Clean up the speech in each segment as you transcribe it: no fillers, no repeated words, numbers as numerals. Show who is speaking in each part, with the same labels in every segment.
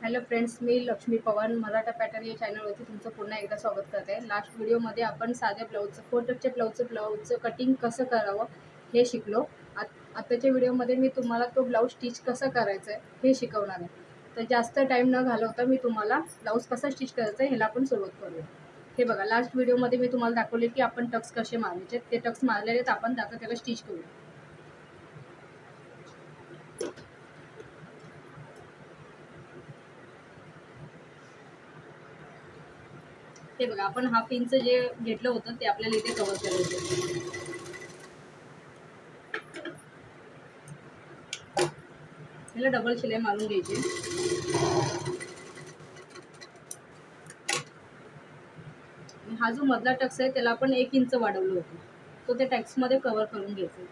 Speaker 1: Hello friends, मी Lakshmi Pawar Maratha pattern या चॅनलवरती तुमचं पुन्हा एकदा स्वागत करते. लास्ट व्हिडिओमध्ये आपण साध्या ब्लाऊजचं 4 टक्सच्या ब्लाऊजचं कटिंग कसं करावं हे शिकलो. आताच्या व्हिडिओमध्ये मी तुम्हाला तो ब्लाऊज स्टिच कसं करायचं आहे हे शिकवणार आहे. तर जास्त टाईम न घालवता मी तुम्हाला ब्लाऊज कसं स्टिच करायचं आहे ह्याला आपण सुरुवात करूया. हे बघा, लास्ट व्हिडिओमध्ये मी तुम्हाला दाखवले की आपण टक्स कसे मारायचे. ते टक्स मारलेले आपण आता त्याला स्टिच करूया. हे बघा, आपण हाफ इंच जे घेतलं होतं ते आपल्याला इथे कव्हर करायचं. ह्याला डबल शिलाई मारून घ्यायची. हा जो मधला टक्स आहे त्याला आपण 1 इंच वाढवलं होतं, तो त्या टॅक्समध्ये कव्हर करून घ्यायचा.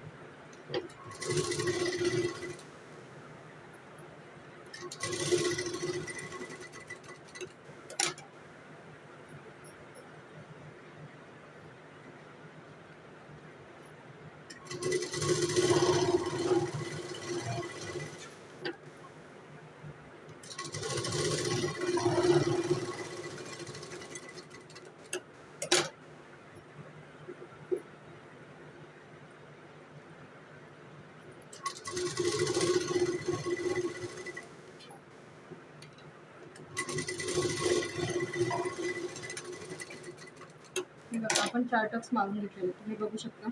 Speaker 1: हे बघा, आपण 4 टक्स मारून घेतलेले, तुम्ही बघू शकता.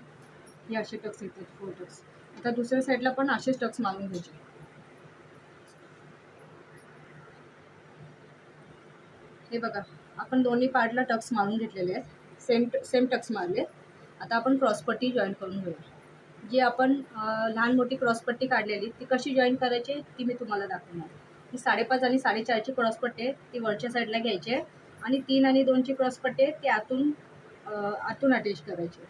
Speaker 1: हे असे टक्स येतात, 4 टक्स. आता दुसऱ्या साईडला पण असेच टक्स मारून घ्यायचे. हे बघा, आपण दोन्ही पार्टला टक्स मारून घेतलेले आहेत, सेम टक्स मारले. आता आपण क्रॉसपट्टी जॉईन करून घेऊया. जी आपण लहान मोठी क्रॉसपट्टी काढलेली ती कशी जॉईन करायची ती मी तुम्हाला दाखवणार. ती 5.5 आणि 4.5ची क्रॉसपट्टी आहे ती वरच्या साईडला घ्यायची आहे, आणि 3 आणि 2ची क्रॉसपट्टी आहे ती आतून अटॅच करायची.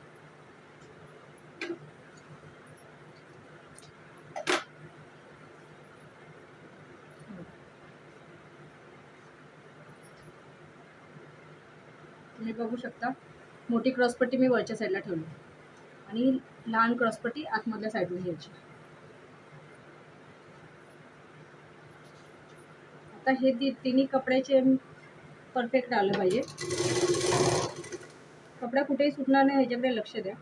Speaker 1: तुम्ही बघू शकता, मोठी क्रॉसपट्टी मी वरच्या साईडला ठेवली आणि लहान क्रॉसपट्टी आतमधल्या साईडला घ्यायची. आता हे तिन्ही कपड्याचे परफेक्ट आलं पाहिजे. कपडा कुठेही सुटणार नाही ह्याच्याकडे लक्ष द्या.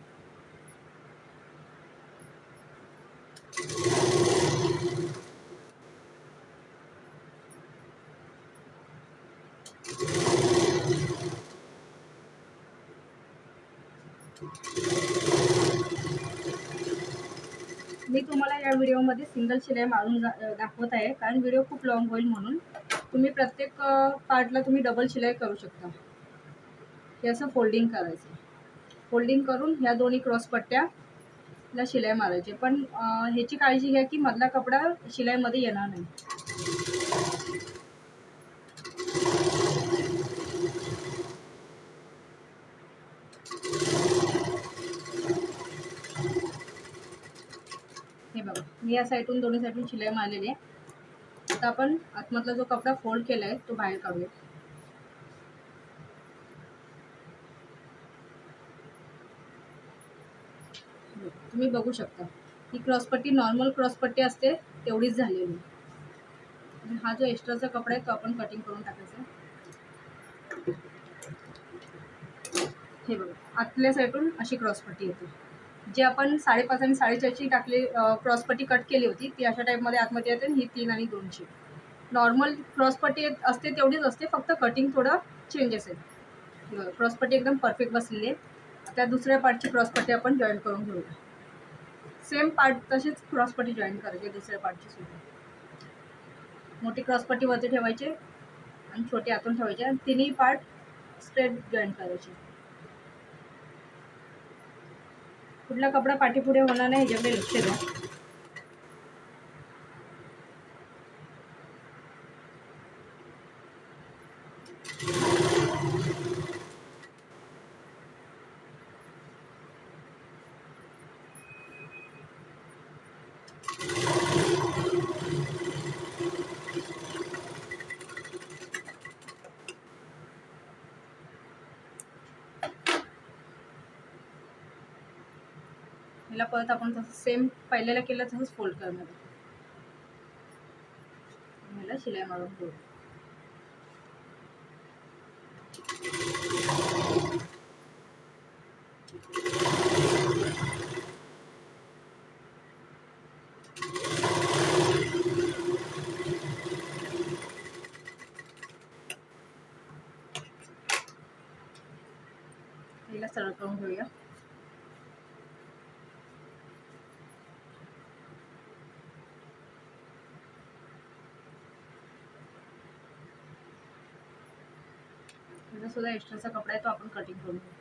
Speaker 1: मी तुम्हाला या व्हिडिओमध्ये सिंगल शिलाई मारून दाखवत आहे, कारण व्हिडिओ खूप लॉंग होईल म्हणून. तुम्ही प्रत्येक पार्टला तुम्ही डबल शिलाई करू शकता. हे असं फोल्डिंग करायचं. फोल्डिंग करून ह्या दोन्ही क्रॉसपट्ट्याला शिलाई मारायची. पण ह्याची काळजी घ्या की मधला कपडा शिलाईमध्ये येणार नाही. हे बघा, मी या साईडून दोन्ही साईडून शिलाई मारलेली आहे. आता आपण आतमधला जो कपडा फोल्ड केला आहे तो बाहेर काढूया. तुम्ही बघू शकता, ही क्रॉसपट्टी नॉर्मल क्रॉसपट्टी असते तेवढीच झालेली. हा जो एक्स्ट्राचा कपडा आहे तो आपण कटिंग करून टाकायचा. हे बघा, आतल्या साईडून अशी क्रॉसपट्टी येते. जी आपण 5.5 आणि 4.5ची टाकली क्रॉसपट्टी कट केली होती ती अशा टाईपमध्ये आतमध्ये येते. ही 3 आणि 2ची नॉर्मल क्रॉसपट्टी असते तेवढीच असते, फक्त कटिंग थोडं चेंजेस आहे. क्रॉसपट्टी एकदम परफेक्ट बसलेली आहे. आता दुसऱ्या पार्टची क्रॉसपट्टी आपण जॉईन करून घेऊया. सेम पार्ट तशीच क्रॉसपट्टी जॉईन करायची दुसऱ्या पार्टची सुद्धा. मोठी क्रॉसपट्टी वरती ठेवायची आणि छोटी आतून ठेवायची आणि तिन्ही पार्ट स्ट्रेट जॉईन करायचे. कुठला कपडा पाठीपुढे होणार नाही ह्याच्याकडे लक्ष द्या. ह्याला परत आपण तसं सेम पहिल्याला केलं तसंच फोल्ड करणार. ह्याला शिलाई मारून घेऊ. चालू करून घेऊया. त्याचा सुद्धा एक्स्ट्राचा कपडा आहे तो आपण कटिंग करून घेऊ.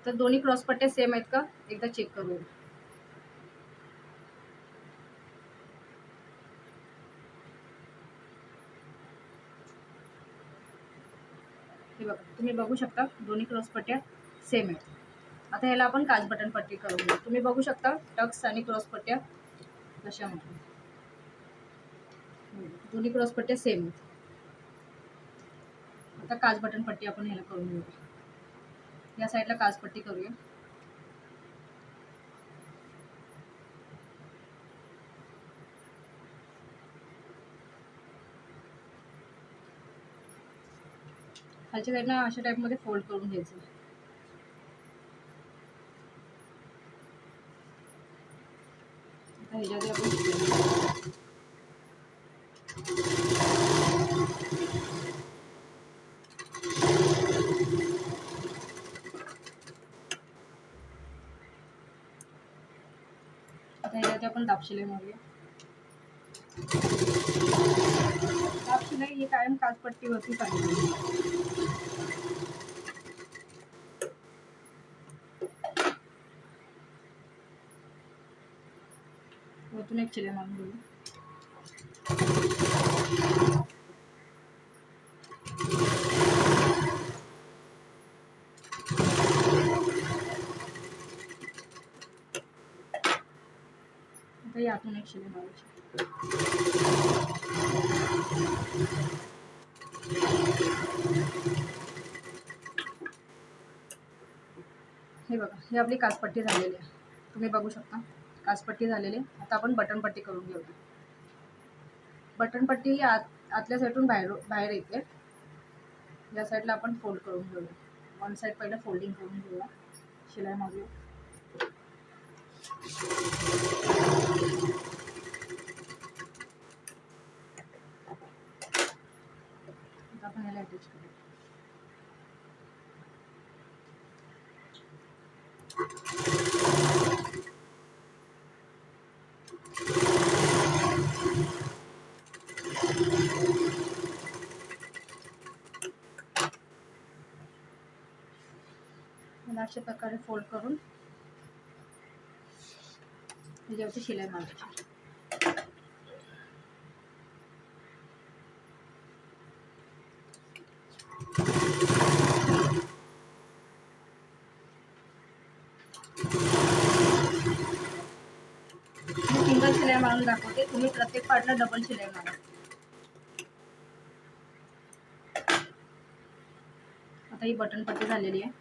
Speaker 1: तर दोन्ही क्रॉस पट्ट्या सेम आहेत का एकदा चेक करूया. हे बघा, तुम्ही बघू शकता दोन्ही क्रॉस पट्ट्या सेम आहेत. आता ह्याला आपण काच बटन पट्टी करून घेऊ. तुम्ही बघू शकता टक्स आणि क्रॉस पट्ट्या कशामध्ये दोन्ही क्रॉस पट्ट्या सेम आहेत. आता काच बटन पट्टी आपण ह्याला करून घेऊया. या साईडला काच पट्टी करूया. खालच्या साईडला अशा टाईपमध्ये फोल्ड करून घ्यायचं. आता ह्याच्यामध्ये आपण आपण दाबशिलाई मारूया. दाबशिलाई ही कायम काचपट्टीवरती पाहिजे. वरतून एक शिलाई मारून घेऊ. आता यातून एक शिलाई मारायची. हे बघा, ही आपली काचपट्टी झालेली आहे. तुम्ही बघू शकता काचपट्टी झालेली. आता आपण बटन पट्टी करून घेऊया. बटन पट्टी ही आतल्या साईडून बाहेर येते. या साईडला आपण फोल्ड करून घेऊया. वन साईड पहिलं फोल्डिंग करून घेऊया. शिलाई मारूया. आपण याला अटॅच करूया. अशा प्रकारे फोल्ड करून त्याच्यावरती शिलाई मारायची. सिंगल शिलाई मारून दाखवते, तुम्ही प्रत्येक पार्टला डबल शिलाई मारा. आता ही बटन पट्टी झालेली आहे.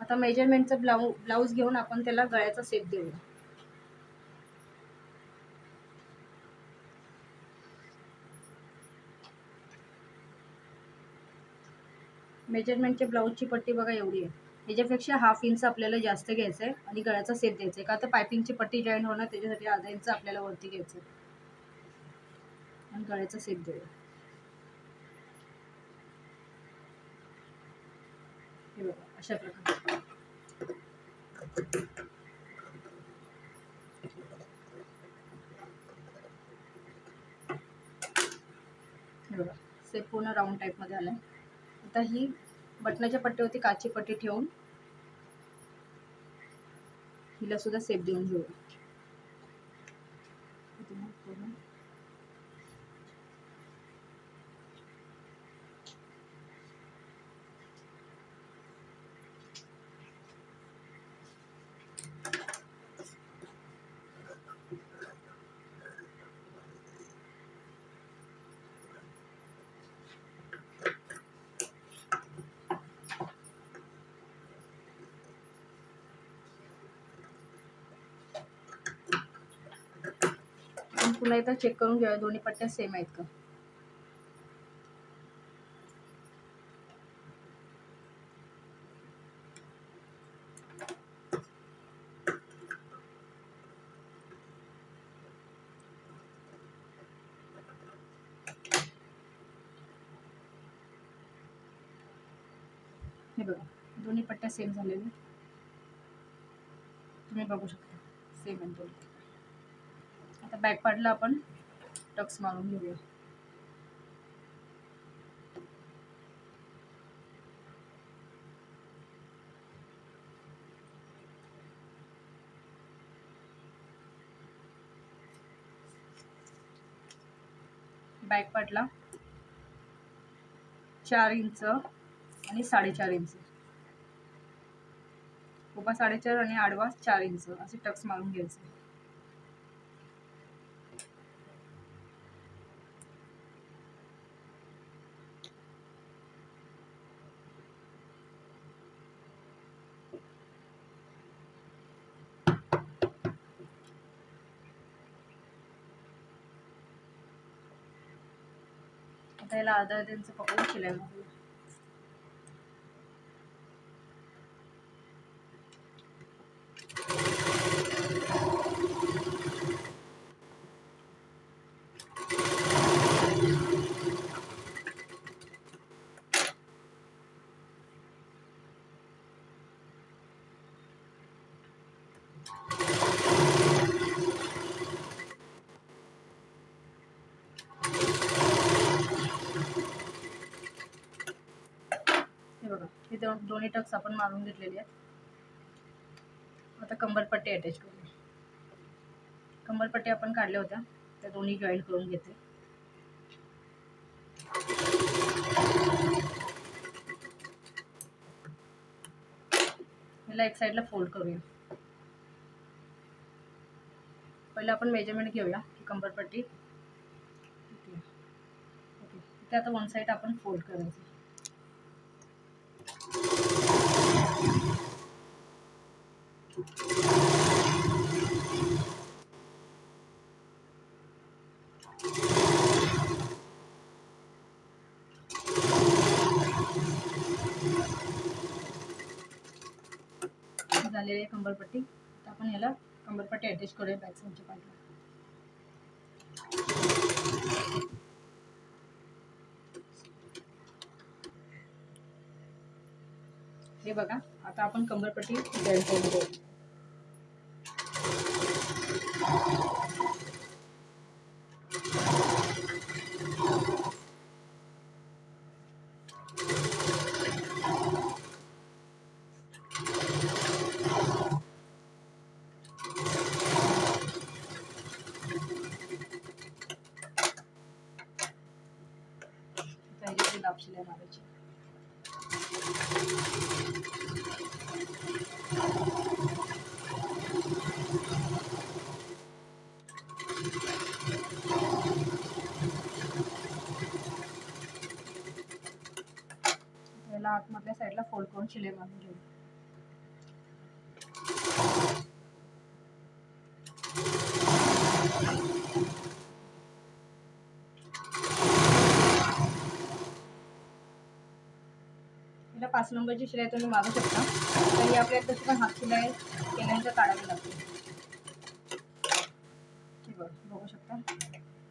Speaker 1: आता मेजरमेंटचं ब्लाऊज घेऊन आपण त्याला गळ्याचा शेप देऊया. मेजरमेंटच्या ब्लाऊजची पट्टी बघा एवढी आहे. ह्याच्यापेक्षा हाफ इंच आपल्याला जास्त घ्यायचं आहे आणि गळ्याचा शेप द्यायचा आहे. का तर पायपिंगची पट्टी जॉईन होणार, त्याच्यासाठी अर्धा इंच आपल्याला वरती घ्यायचं आहे आणि गळ्याचा शेप देऊया. हे बघा अशा प्रकारे. हे बघा शेप पूर्ण राऊंड टाईपमध्ये आला आहे. आता ही बटनाच्या पट्टीवरती काचची पट्टी ठेवून हिला सुद्धा शेप देऊन घेऊया. पुन्हा एकदा चेक करून घेऊया दोन्ही पट्ट्या सेम आहेत का. बघा दोन्ही पट्ट्या सेम झालेल्या, तुम्ही बघू शकता सेम आहे दोन्ही. आता बॅक पार्टला आपण टक्स मारून घेऊया. बॅक पार्टला 4 इंच आणि 4.5 इंच, उभा 4.5 आणि आडवा 4 इंच असे टक्स मारून घ्यायचे. आता याला अर्धा इंच पकडून शिलाई मारूया. हे बघा हे दोन्ही टक्स आपण मारून घेतलेले आहेत. आता कंबरपट्टी अटॅच करूया. कंबरपट्टी आपण काढल्या होत्या त्या दोन्ही जॉईंट करून घेते. याला एक साईडला फोल्ड करूया. पहिले आपण मेजरमेंट घेऊया की कंबरपट्टी ओके ओके. इथे आता वन साईड आपण फोल्ड करायचं. झालेली आहे कंबरपट्टी. आता आपण याला कंबरपट्टी अटॅच करूया बॅक साईडच्या पार्टला. हे बघा आता आपण कंबरपट्टी जॉईन करून घेऊ. त्याची दाब शिलाई मारायची. याला आतमधल्या साईडला फोल्ड करून शिलाई मारून घेऊ. याला 5 नंबरची शिलाई तुम्ही मारू शकता. तरी आपल्याला तशी पण हात शिलाई केल्यानंतर काढावी लागते. ठीक आहे बघू शकता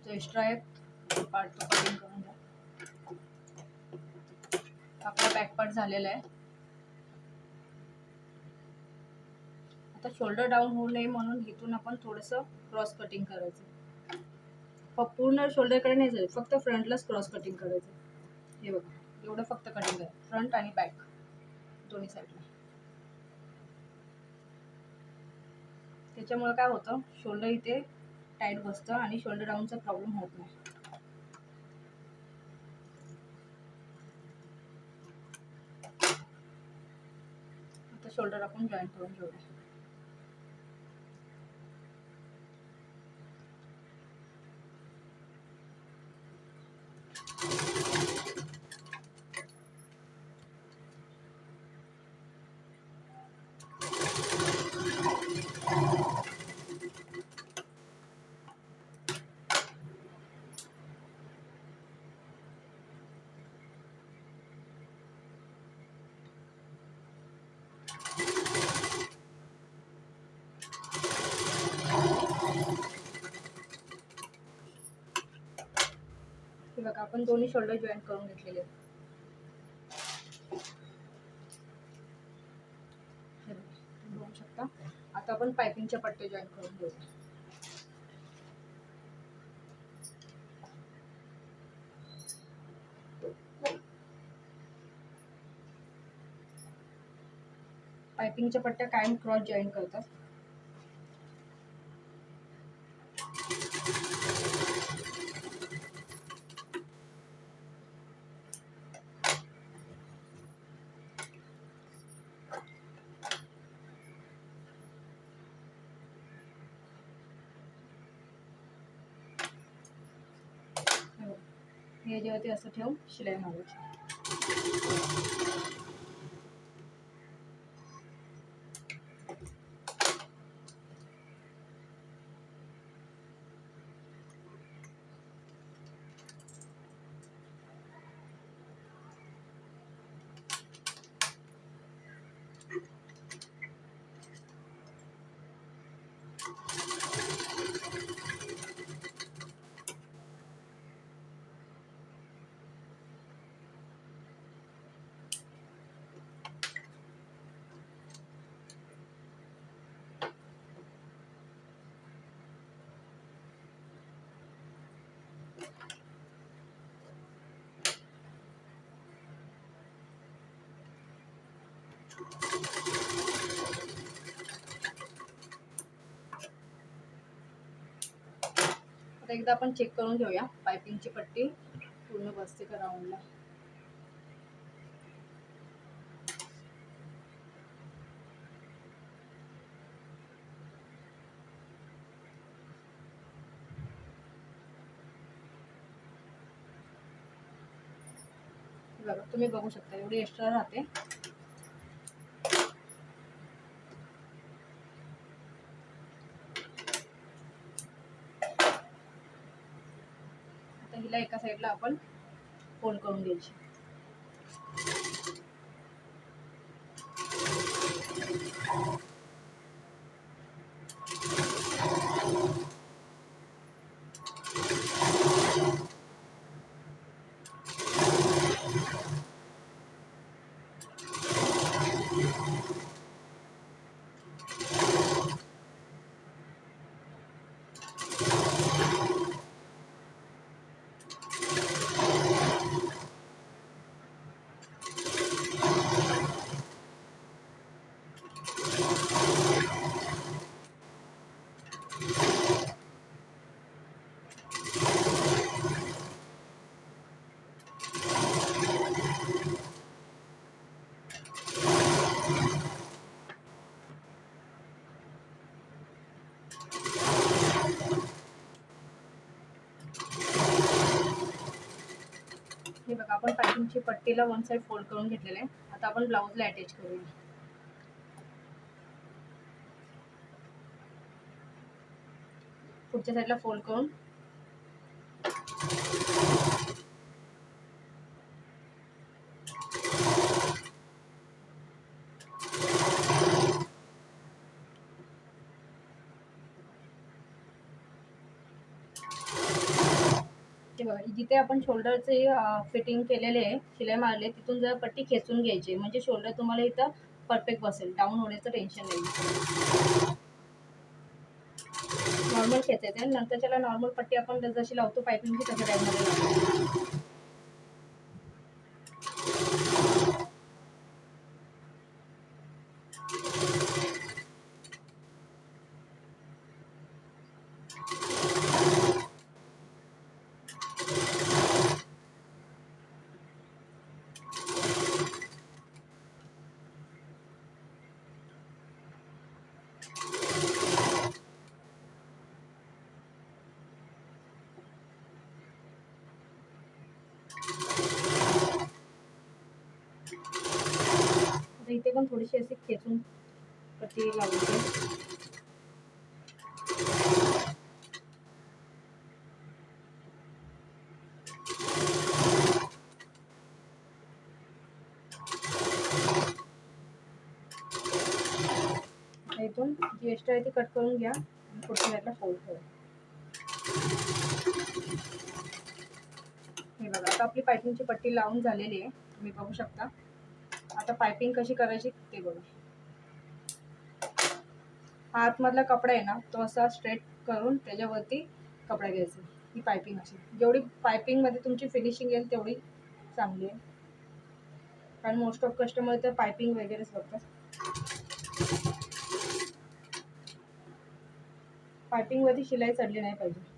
Speaker 1: जो एक्स्ट्रा आहे पार्ट तो कटिंग करून घ्या. आपला बॅक पार्ट झालेला आहे. आता शोल्डर डाऊन होऊ नये म्हणून इथून आपण थोडंसं क्रॉस कटिंग करायचं. पूर्ण शोल्डरकडे नाही जायचं, फक्त फ्रंटलाच क्रॉस कटिंग करायचं. हे बघा एवढं फक्त कटिंग आहे फ्रंट आणि बॅक दोन्ही साईडला. त्याच्यामुळे काय होतं शोल्डर इथे टाईट बसतं आणि शोल्डर डाऊनचा प्रॉब्लेम होत नाही. आता शोल्डर आपण जॉईन करून घेऊया. हे बघा आपण दोन्ही शोल्डर जॉईन करून घेतलेले आहेत. शकता. आता आपण पायपिंगच्या पट्टे जॉईन करून घेऊ. पायपिंगच्या पट्ट्या कायम क्रॉस जॉईन करतात. हे जेव्हा ते असं ठेवून शिलाई मारायची. आता एकदा आपण चेक करून घेऊया पायपिंगची पट्टी पूर्ण बसते का राऊंडला. बघा तुम्ही बघू शकता एवढी एक्स्ट्रा राहते. आता हिला एका साईडला आपण फोल्ड करून घ्यायची. हे बघा आपण पायपिंगची पट्टीला वन साइड फोल्ड करून घेतलेले आहे. आता आपण ब्लाऊजला अटॅच करूया. पुढच्या साईडला फोल्ड करून ते बघा जिथे आपण शोल्डरचे फिटिंग केलेले आहे शिलाई मारले तिथून जर पट्टी खेचून घ्यायची म्हणजे शोल्डर तुम्हाला इथं परफेक्ट बसेल. डाऊन होण्याचं टेन्शन नाही. नॉर्मल खेचायचं आणि नंतर त्याला नॉर्मल पट्टी आपण जशी लावतो पायपिंगची तशा टाईपमध्ये. इथे पण थोडीशी अशी खेचून पट्टी लावायची. इथून जी एक्स्ट्रा आहे ती कट करून घ्या आणि पुढच्या साईडला फोल्ड करा. हे बघा आता आपली पायपिंगची पट्टी लावून झालेली आहे. तुम्ही बघू शकता. आता पायपिंग कशी करायची ते बघा. हा आतमधला कपडा आहे ना, तो असा स्ट्रेट करून त्याच्यावरती कपडा घ्यायचा. ही पायपिंग अशी, जेवढी पायपिंगमध्ये तुमची फिनिशिंग येईल तेवढी चांगली आहे, कारण मोस्ट ऑफ कस्टमर तर पायपिंग वगैरेच बघतात. पायपिंगवरती शिलाई चढली नाही पाहिजे.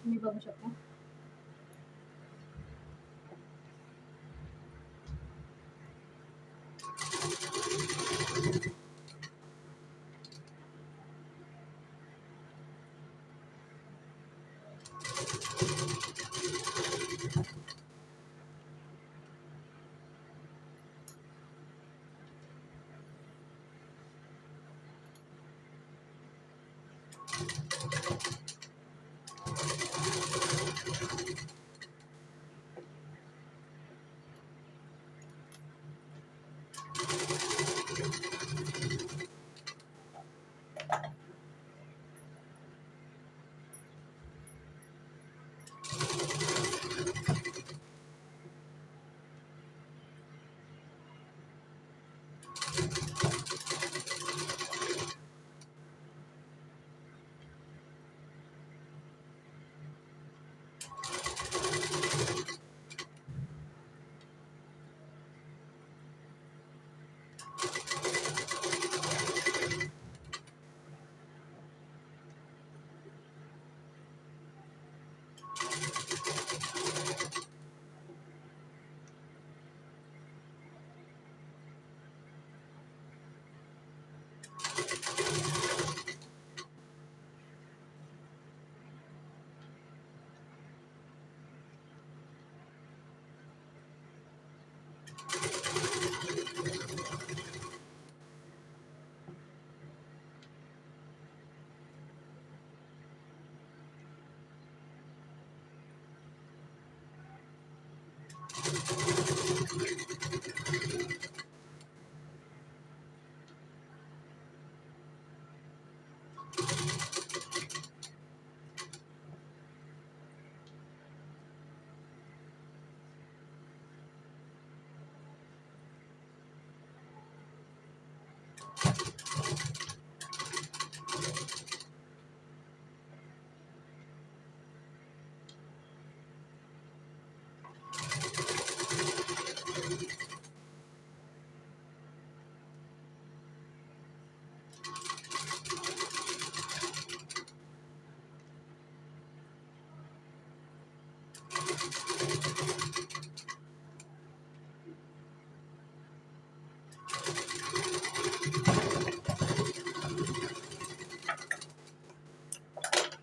Speaker 1: तुम्ही बघू शकता.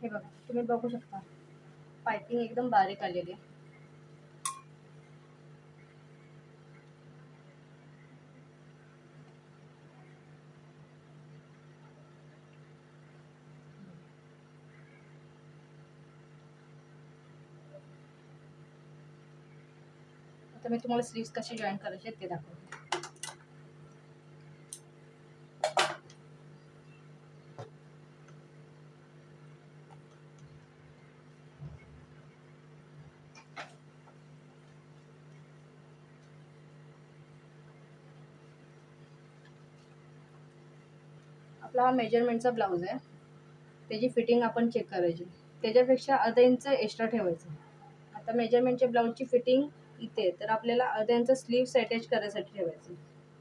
Speaker 1: हे बघा, तुम्ही बघू शकता पायपिंग एकदम बारीक आलेली आहे. आता मी तुम्हाला स्लीव्स कशी जॉईन करायचे ते दाखवते. आपला हा मेजरमेंटचा ब्लाऊज आहे, त्याची फिटिंग आपण चेक करायची, त्याच्यापेक्षा अर्धा इंच एक्स्ट्रा ठेवायचं. आता मेजरमेंटच्या ब्लाऊजची फिटिंग इथे, तर आपल्याला अर्धा इंच स्लीव्स अटॅच करायसाठी ठेवायचं.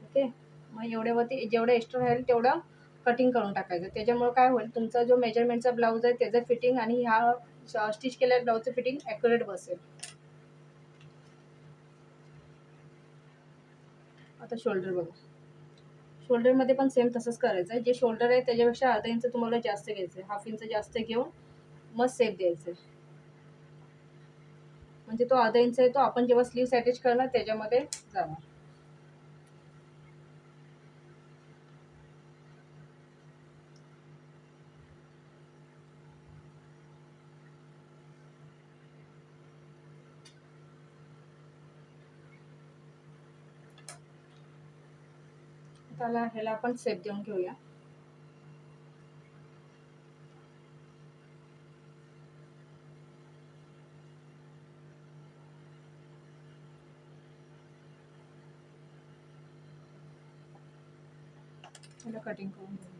Speaker 1: ओके, मग एवढ्यावरती जेवढं एक्स्ट्रा राहील तेवढं कटिंग करून टाकायचं. त्याच्यामुळे काय होईल, तुमचा जो मेजरमेंटचा ब्लाऊज आहे त्याचं फिटिंग आणि ह्या स्टिच केलेल्या ब्लाऊजचं फिटिंग ॲक्युरेट बसेल. आता शोल्डर बघा, शोल्डरमध्ये पण सेम तसंच करायचं आहे. जे शोल्डर आहे त्याच्यापेक्षा अर्धा इंच तुम्हाला जास्त घ्यायचं आहे, हाफ इंच जास्त घेऊन मग सेप द्यायचं आहे. म्हणजे तो अर्धा इंच आहे तो आपण जेव्हा स्लीव्स अटॅच करणार त्याच्यामध्ये जाणार. त्याला ह्याला आपण सेप देऊन घेऊया. त्याला कटिंग करून घेऊया.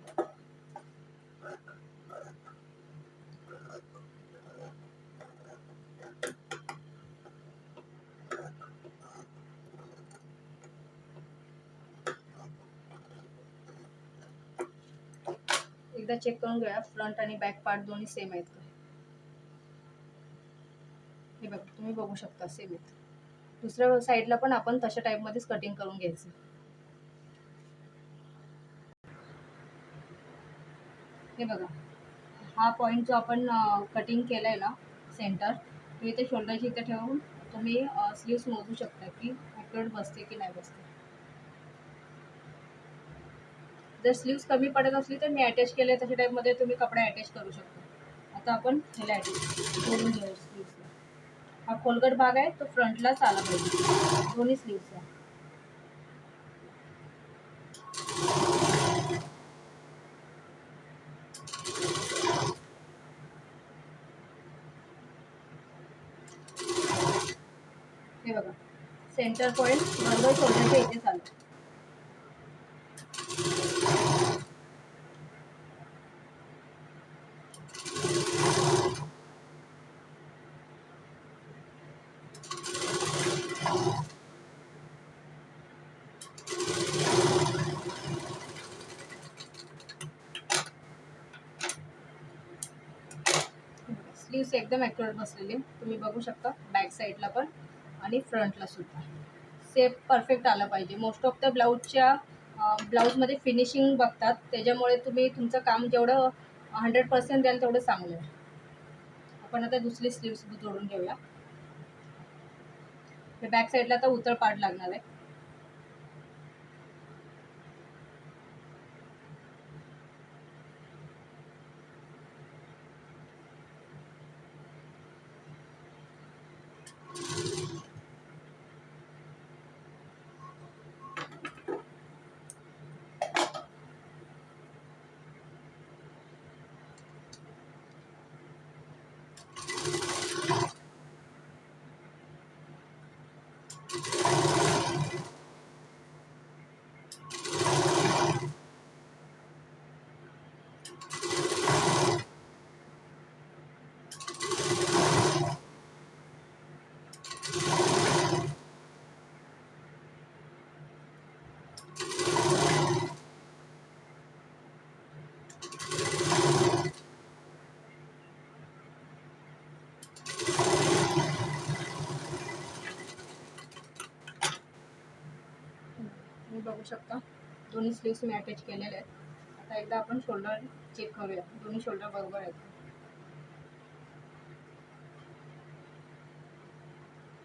Speaker 1: एकदा चेक करून घेऊया फ्रंट आणि बॅक पार्ट दोन्ही सेम आहेत का. हे बघा, तुम्ही बघू शकता सेम आहेत. दुसऱ्या साईडला पण आपण तशा टाईपमध्येच कटिंग करून घ्यायचं. हे बघा, हा पॉईंट जो आपण कटिंग केलाय ना सेंटर, तो इथे शोल्डरची इथे ठेवून तुम्ही स्लीव्स मोजू शकता की ॲक्युरेट बसते की नाही बसते. जर स्लीव्स कमी पडत असली तर मी अटॅच केले तशा टाईपमध्ये तुम्ही कपडे अटॅच करू शकता. आता आपण ह्याला अटॅच करून घेऊया स्लीव्सला. हा खोलगट भाग आहे तो फ्रंटलाच आला पाहिजे दोन्ही स्लीव्सला. हे बघा, सेंटर पॉईंट बरोबर शोल्डरच्या इथेच आलं. स्लीव्स एकदम ॲक्युरेट बसलेली तुम्ही बघू शकता, बॅक साईडला पण आणि फ्रंटला सुद्धा सेप परफेक्ट आला पाहिजे. मोस्ट ऑफ द ब्लाऊजमध्ये फिनिशिंग बघतात, त्याच्यामुळे तुम्ही तुमचं काम जेवढं 100% द्याल तेवढं चांगलं आहे. आपण आता दुसरी स्लीव्स जोडून घेऊया. हे बॅक साईडला तर उतर पार्ट लागणार आहे. तुम्ही बघू शकता दोन्ही स्लीव्स मी अटॅच केलेले आहेत. आता एकदा आपण शोल्डर चेक करूया, दोन्ही शोल्डर बरोबर आहेत.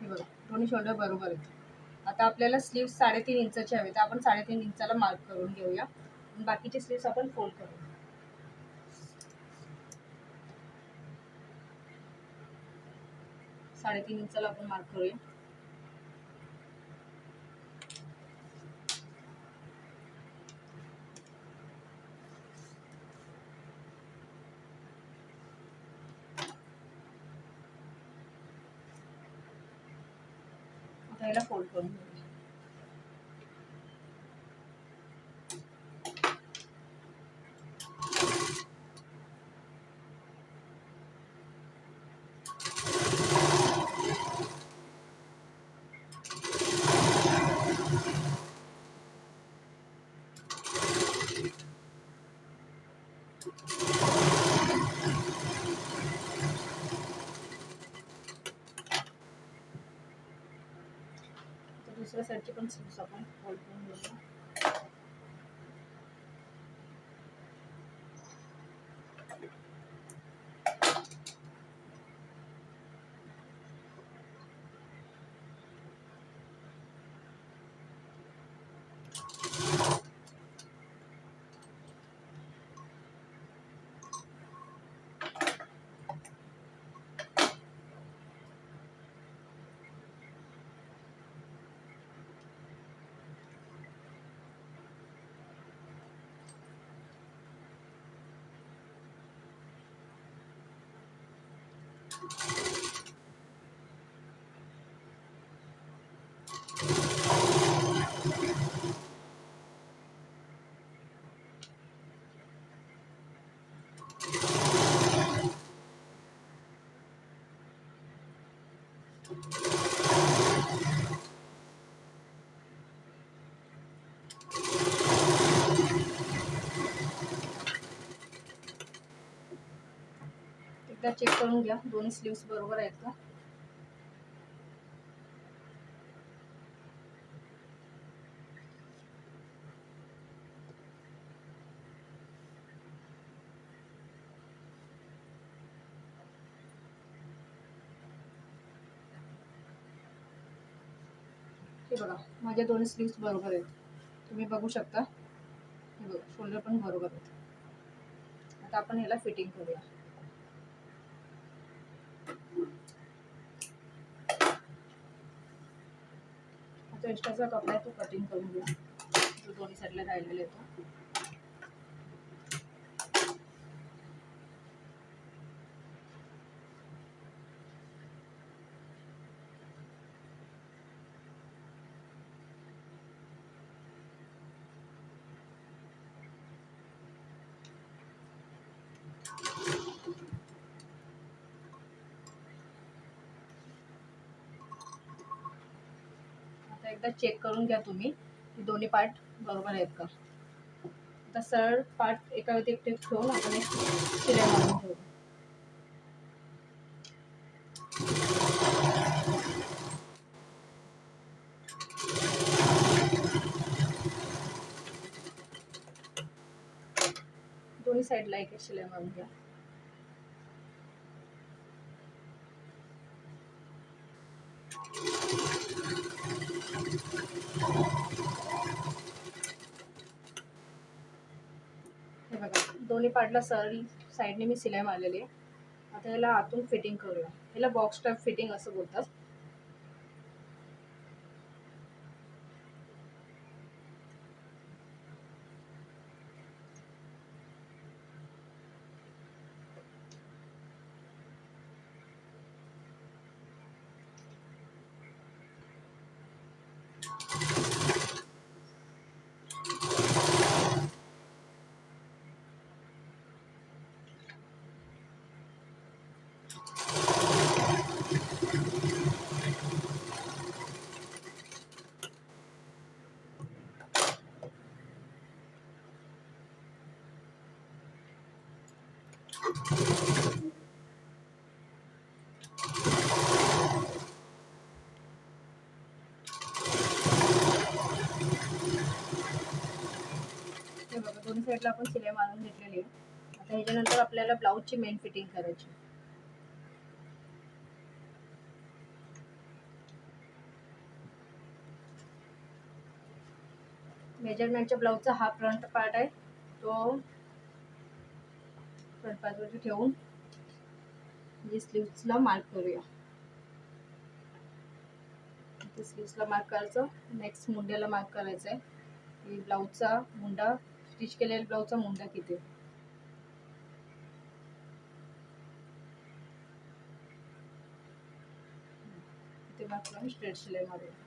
Speaker 1: हे बघा, दोन्ही शोल्डर बरोबर आहेत. आता आपल्याला स्लीव्स 3.5 इंचाचे हवे, तर आपण 3.5 इंचाला मार्क करून घेऊया. बाकीचे स्लीव्स आपण फोल्ड करू. 3.5 इंचाला आपण मार्क करूया. आता याला फोल्ड करून घेऊया. दुसऱ्या साईडची पण स्लीव्स आपण फोल्ड करून घेऊया. एकदा चेक करून घ्या दोन्ही स्लीव्स बरोबर आहेत का. हे बघा माझ्या दोन्ही स्लीव्स बरोबर आहेत, तुम्ही बघू शकता. हे बघा शोल्डर पण बरोबर आहेत. आता आपण ह्याला फिटिंग करूया. आता एक्स्ट्राचा कपडा आहे तो कटिंग करून घ्या, जो दोन्ही साईडला राहिलेला येतो. आता एकदा चेक करून घ्या तुम्ही की दोन्ही पार्ट बरोबर आहेत का. आता सरळ पार्ट एकावरती एक ठेवून आपण एक शिलाई मारून ठेवू. दोन्ही साईडला एक एक शिलाई मारून घ्या. हे बघा दोन्ही पार्टला सरळ साईडने मी शिलाई मारलेली आहे. आता याला आतून फिटिंग करूया. याला बॉक्स टाईप फिटिंग असं बोलतात. हे बघा दोन्ही साईडला आपण शिलाई मारून घेतलेली आहे. आता ह्याच्यानंतर आपल्याला ब्लाऊजची मेन फिटिंग करायची. मेजरमेंटच्या ब्लाऊजचा हा फ्रंट पार्ट आहे, तो फ्रंट पार्टवरती ठेवून स्लीव्सला मार्क करूया. स्लीव्सला मार्क करायचं. नेक्स्ट मुंड्याला मार्क करायचं आहे की ब्लाऊजचा मुंडा स्टिच केलेला ब्लाऊजचा मुंडा किती आहे. ते मार्क करून स्ट्रेट शिलाई मारूया.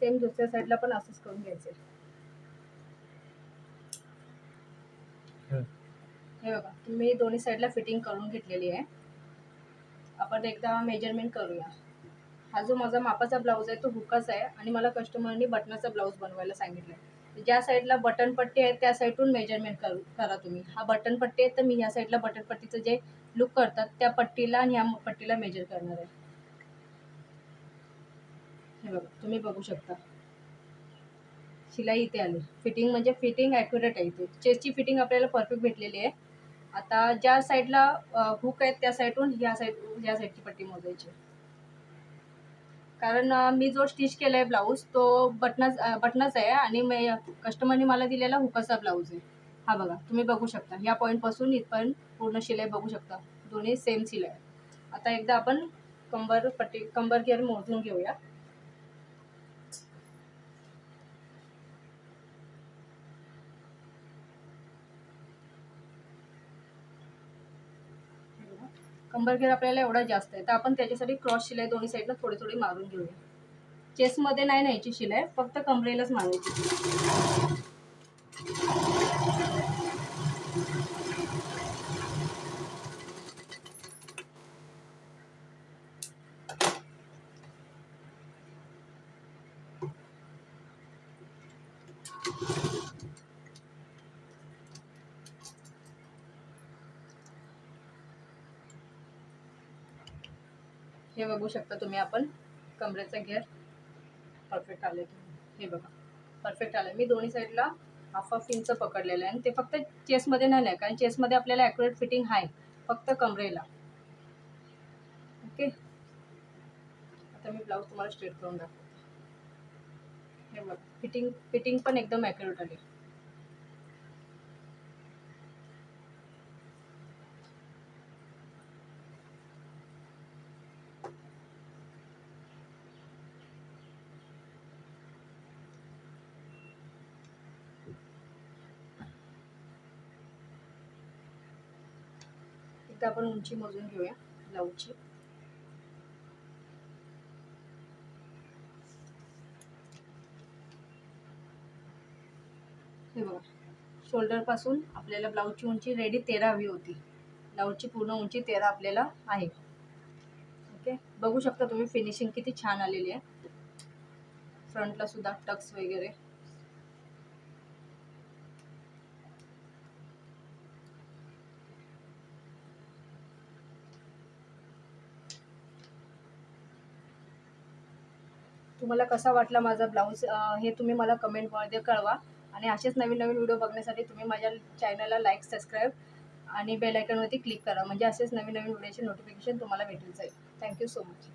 Speaker 1: सेम दुसऱ्या साईडला पण असंच करून घ्यायचं. हे बघा तुम्ही दोन्ही साईडला फिटिंग करून घेतलेली आहे. आपण एकदा मेजरमेंट करूया. हा जो माझा मापाचा ब्लाऊज आहे तो हुकाचा आहे आणि मला कस्टमरनी बटनाचा ब्लाऊज बनवायला सांगितलं आहे. ज्या साईडला बटन पट्टी आहे त्या साईडून मेजरमेंट करा तुम्ही. हा बटन पट्टी आहे तर मी ह्या साईडला बटन पट्टीचं जे लुक करतात त्या पट्टीला आणि ह्या पट्टीला मेजर करणार आहे. हे बघा तुम्ही बघू शकता शिलाई इथे आली. फिटिंग म्हणजे फिटिंग ॲक्युरेट आहे. इथे चेस्टची फिटिंग आपल्याला परफेक्ट भेटलेली आहे. आता ज्या साईडला हुक आहेत त्या साईडून ह्या साईडची पट्टी मोजायची. कारण मी जो स्टिच केला आहे ब्लाऊज तो बटनाचा आहे आणि कस्टमरने मला दिलेला हुकाचा ब्लाऊज आहे. हा बघा तुम्ही बघू शकता ह्या पॉईंटपासून इथपर्यंत पूर्ण शिलाई बघू शकता. दोन्ही सेम शिलाई. आता एकदा आपण कंबर घेर मोजून घेऊया. कंबर घेर आपल्याला एवढा जास्त आहे, तर आपण त्याच्यासाठी क्रॉस शिलाई दोन्ही साईडला थोडी थोडी मारून घेऊया. चेस्टमध्ये नाही न्यायची शिलाई, फक्त कमरेलाच मारायची. हे बघू शकता तुम्ही, आपण कमरेचा घेर परफेक्ट आले. हे बघा परफेक्ट आलं. मी दोन्ही साईडला हाफ हाफ इंच पकडलेलं आहे, आणि ते फक्त चेस्टमध्ये नाही, कारण चेस्टमध्ये आपल्याला ॲक्युरेट फिटिंग आहे, फक्त कमरेला. ओके, आता मी ब्लाऊज तुम्हाला स्ट्रेट करून दाखवते. हे बघा फिटिंग पण एकदम ॲक्युरेट आली. एकदा आपण उंची मोजून घेऊया ब्लाऊजची. हे बघा, शोल्डर पासून आपल्याला ब्लाऊजची उंची रेडी 13 हवी होती. ब्लाऊजची पूर्ण उंची 13 आपल्याला आहे. ओके, बघू शकता तुम्ही फिनिशिंग किती छान आलेली आहे. फ्रंटला सुद्धा टक्स वगैरे. तुम्हाला कसा वाटला माझा ब्लाऊज हे तुम्ही मला कमेंटमध्ये कळवा. आणि असेच नवीन नवीन व्हिडिओ बघण्यासाठी तुम्ही माझ्या चॅनलला लाईक, सबस्क्राईब आणि बेल आयकॉनवरती क्लिक करा, म्हणजे असेच नवीन नवीन व्हिडिओचे नोटिफिकेशन तुम्हाला भेटून जाईल. Thank you so much.